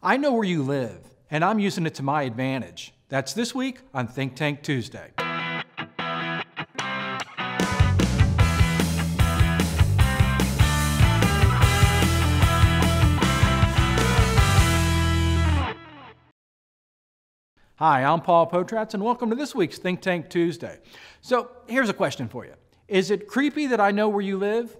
I know where you live, and I'm using it to my advantage. That's this week on Think Tank Tuesday. Hi, I'm Paul Potratz, and welcome to this week's Think Tank Tuesday. So here's a question for you. Is it creepy that I know where you live?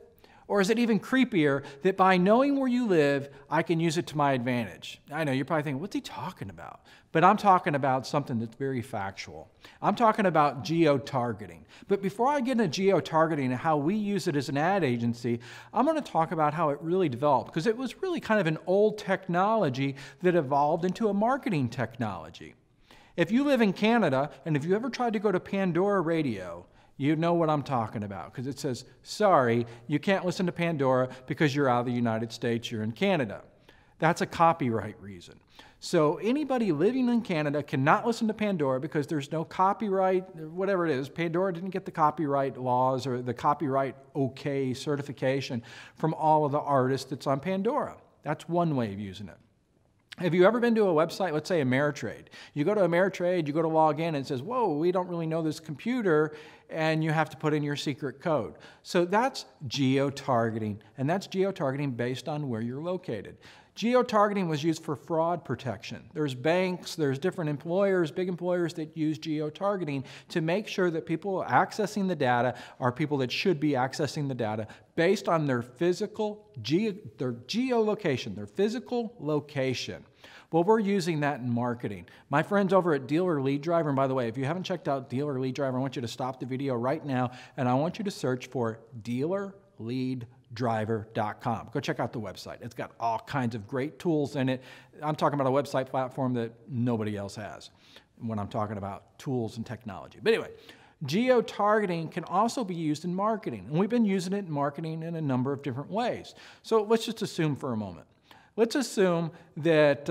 Or is it even creepier that by knowing where you live, I can use it to my advantage? I know, you're probably thinking, what's he talking about? But I'm talking about something that's very factual. I'm talking about geotargeting. But before I get into geotargeting and how we use it as an ad agency, I'm going to talk about how it really developed, because it was really kind of an old technology that evolved into a marketing technology. If you live in Canada, and if you ever tried to go to Pandora Radio, you know what I'm talking about, because it says, sorry, you can't listen to Pandora because you're out of the United States, you're in Canada. That's a copyright reason. So anybody living in Canada cannot listen to Pandora because there's no copyright, whatever it is. Pandora didn't get the copyright laws or the copyright okay certification from all of the artists that's on Pandora. That's one way of using it. Have you ever been to a website, let's say Ameritrade? You go to Ameritrade, you go to log in, and it says, whoa, we don't really know this computer, and you have to put in your secret code. So that's geotargeting, and that's geotargeting based on where you're located. Geotargeting was used for fraud protection. There's banks, there's different employers, big employers that use geotargeting to make sure that people accessing the data are people that should be accessing the data based on their physical, their geolocation, their physical location. Well, we're using that in marketing. My friends over at Dealer Lead Driver, and by the way, if you haven't checked out Dealer Lead Driver, I want you to stop the video right now, and I want you to search for dealerleaddriver.com. Go check out the website. It's got all kinds of great tools in it. I'm talking about a website platform that nobody else has when I'm talking about tools and technology. But anyway, geotargeting can also be used in marketing, and we've been using it in marketing in a number of different ways. So let's just assume for a moment. Let's assume that,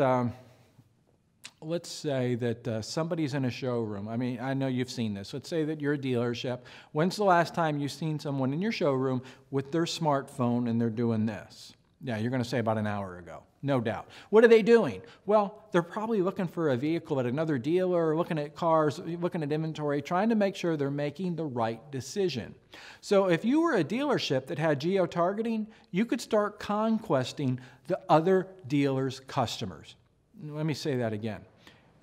let's say that somebody's in a showroom. I mean, I know you've seen this. Let's say that you're a dealership. When's the last time you've seen someone in your showroom with their smartphone and they're doing this? Yeah, you're going to say about an hour ago, no doubt. What are they doing? Well, they're probably looking for a vehicle at another dealer, looking at cars, looking at inventory, trying to make sure they're making the right decision. So if you were a dealership that had geotargeting, you could start conquesting the other dealer's customers. Let me say that again.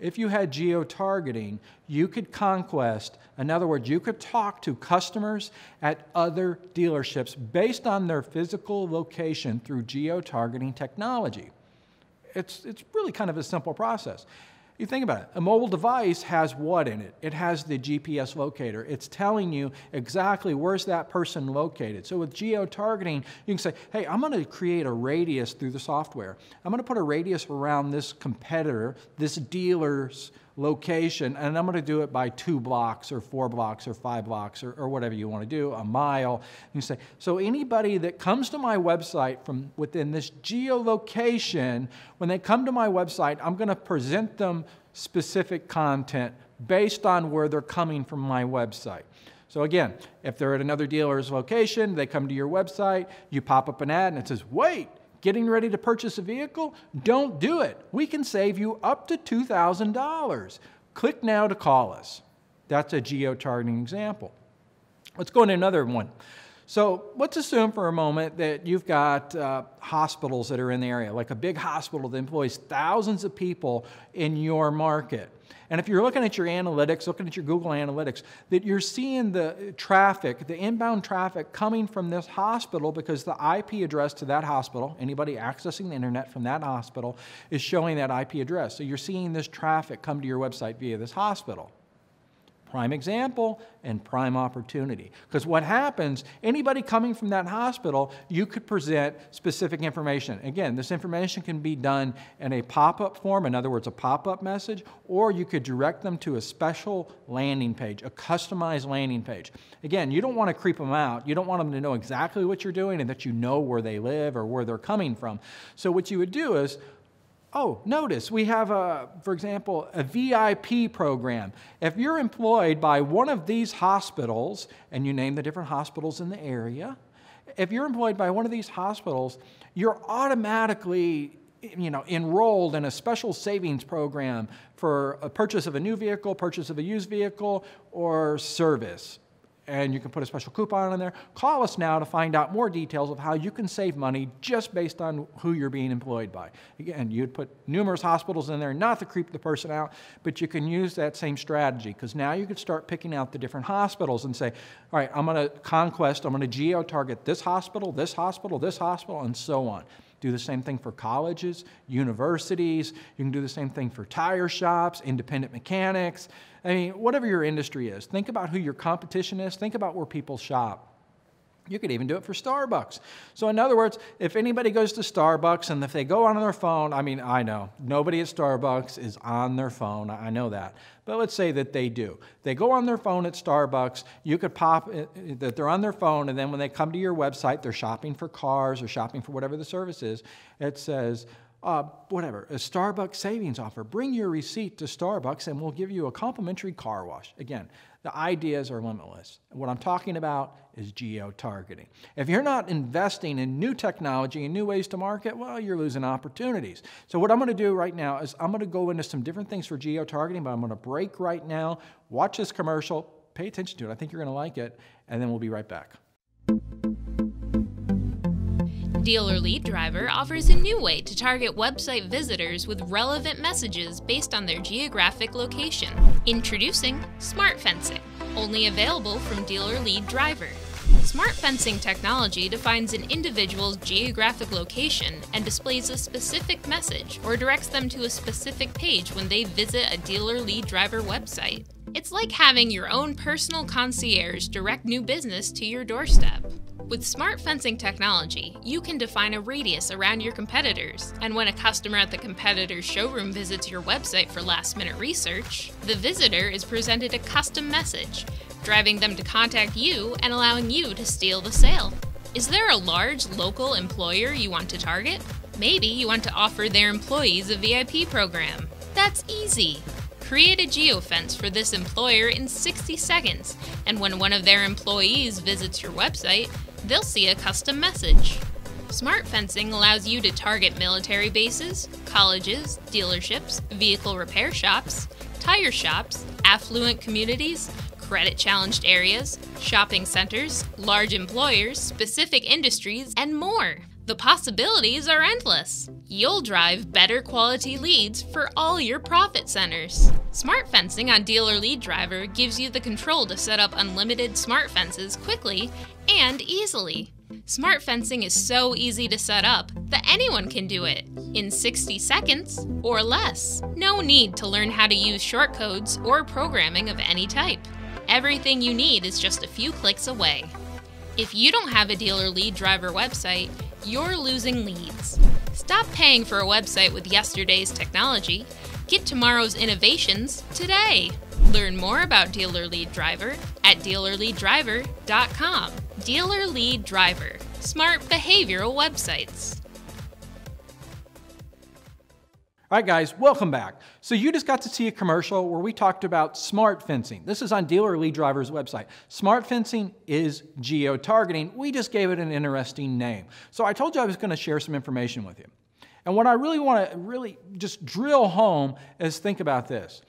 If you had geotargeting, you could conquest, in other words, you could talk to customers at other dealerships based on their physical location through geotargeting technology. It's really kind of a simple process. You think about it. A mobile device has what in it? It has the GPS locator. It's telling you exactly where's that person located. So with geotargeting, you can say, hey, I'm going to create a radius through the software. I'm going to put a radius around this competitor, this dealer's location, and I'm going to do it by 2 blocks or 4 blocks or 5 blocks or whatever you want to do, a mile. You say, so anybody that comes to my website from within this geolocation, when they come to my website, I'm going to present them specific content based on where they're coming from my website. So again, if they're at another dealer's location, they come to your website, you pop up an ad and it says, wait, getting ready to purchase a vehicle? Don't do it. We can save you up to $2,000. Click now to call us. That's a geotargeting example. Let's go into another one. So let's assume for a moment that you've got hospitals that are in the area, like a big hospital that employs thousands of people in your market. And if you're looking at your analytics, looking at your Google Analytics, that you're seeing the traffic, the inbound traffic coming from this hospital because the IP address to that hospital, anybody accessing the internet from that hospital, is showing that IP address. So you're seeing this traffic come to your website via this hospital. Prime example and prime opportunity. Because what happens, anybody coming from that hospital, you could present specific information. Again, this information can be done in a pop-up form, in other words, a pop-up message, or you could direct them to a special landing page, a customized landing page. Again, you don't want to creep them out. You don't want them to know exactly what you're doing and that you know where they live or where they're coming from. So what you would do is, oh, notice we have, for example, a VIP program. If you're employed by one of these hospitals, and you name the different hospitals in the area, if you're employed by one of these hospitals, you're automatically enrolled in a special savings program for a purchase of a new vehicle, purchase of a used vehicle, or service. And you can put a special coupon in there. Call us now to find out more details of how you can save money just based on who you're being employed by. Again, you'd put numerous hospitals in there, not to creep the person out, but you can use that same strategy, because now you can start picking out the different hospitals and say, all right, I'm going to conquest, I'm going to geo-target this hospital, this hospital, this hospital, and so on. Do the same thing for colleges, universities. You can do the same thing for tire shops, independent mechanics. I mean, whatever your industry is, think about who your competition is. Think about where people shop. You could even do it for Starbucks. So in other words, if anybody goes to Starbucks and if they go on their phone, I mean, I know, nobody at Starbucks is on their phone, I know that. But let's say that they do. They go on their phone at Starbucks, you could pop that they're on their phone, and then when they come to your website, they're shopping for cars or shopping for whatever the service is, it says, whatever, a Starbucks savings offer. Bring your receipt to Starbucks and we'll give you a complimentary car wash. Again, the ideas are limitless. What I'm talking about is geo-targeting. If you're not investing in new technology and new ways to market, well, you're losing opportunities. So what I'm going to do right now is I'm going to go into some different things for geo-targeting, but I'm going to break right now, watch this commercial, pay attention to it. I think you're going to like it, and then we'll be right back. Dealer Lead Driver offers a new way to target website visitors with relevant messages based on their geographic location. Introducing Smart Fencing, only available from Dealer Lead Driver. Smart fencing technology defines an individual's geographic location and displays a specific message or directs them to a specific page when they visit a Dealer Lead Driver website. It's like having your own personal concierge direct new business to your doorstep. With smart fencing technology, you can define a radius around your competitors, and when a customer at the competitor's showroom visits your website for last-minute research, the visitor is presented a custom message, driving them to contact you and allowing you to steal the sale. Is there a large local employer you want to target? Maybe you want to offer their employees a VIP program. That's easy. Create a geofence for this employer in 60 seconds, and when one of their employees visits your website, they'll see a custom message. Smart fencing allows you to target military bases, colleges, dealerships, vehicle repair shops, tire shops, affluent communities, credit-challenged areas, shopping centers, large employers, specific industries, and more. The possibilities are endless. You'll drive better quality leads for all your profit centers. Smart fencing on Dealer Lead Driver gives you the control to set up unlimited smart fences quickly and easily. Smart fencing is so easy to set up that anyone can do it in 60 seconds or less. No need to learn how to use shortcodes or programming of any type. Everything you need is just a few clicks away. If you don't have a Dealer Lead Driver website, you're losing leads. Stop paying for a website with yesterday's technology. Get tomorrow's innovations today. Learn more about Dealer Lead Driver at dealerleaddriver.com. Dealer Lead Driver, smart behavioral websites. All right, guys, welcome back. So you just got to see a commercial where we talked about smart fencing. This is on Dealer Lead Driver's website. Smart fencing is geo-targeting. We just gave it an interesting name. So I told you I was going to share some information with you. And what I really want to just drill home is think about this.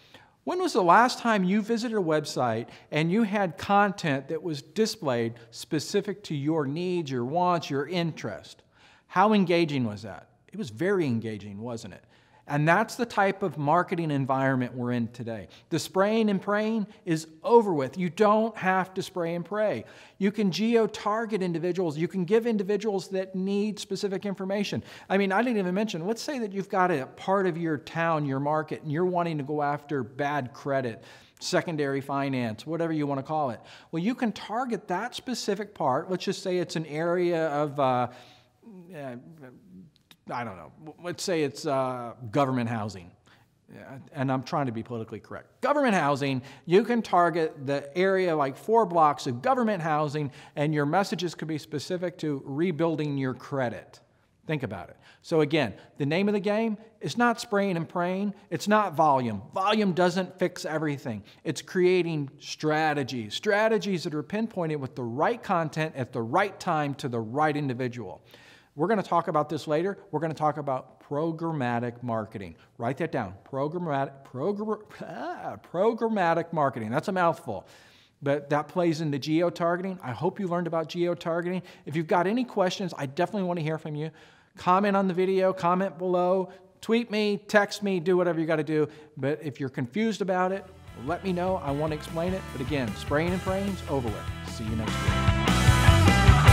When was the last time you visited a website and you had content that was displayed specific to your needs, your wants, your interest? How engaging was that? It was very engaging, wasn't it? And that's the type of marketing environment we're in today. The spraying and praying is over with. You don't have to spray and pray. You can geo-target individuals. You can give individuals that need specific information. I mean, I didn't even mention, let's say that you've got a part of your town, your market, and you're wanting to go after bad credit, secondary finance, whatever you want to call it. Well, you can target that specific part. Let's just say it's an area of I don't know, let's say it's government housing, and I'm trying to be politically correct. Government housing, you can target the area like 4 blocks of government housing, and your messages could be specific to rebuilding your credit. Think about it. So again, the name of the game is not spraying and praying. It's not volume. Volume doesn't fix everything. It's creating strategies that are pinpointed with the right content at the right time to the right individual. We're going to talk about this later. We're going to talk about programmatic marketing. Write that down. Programmatic marketing. That's a mouthful. But that plays into geotargeting. I hope you learned about geotargeting. If you've got any questions, I definitely want to hear from you. Comment on the video, comment below, tweet me, text me, do whatever you got to do. But if you're confused about it, let me know. I want to explain it. But again, spraying and praying's over with. See you next week.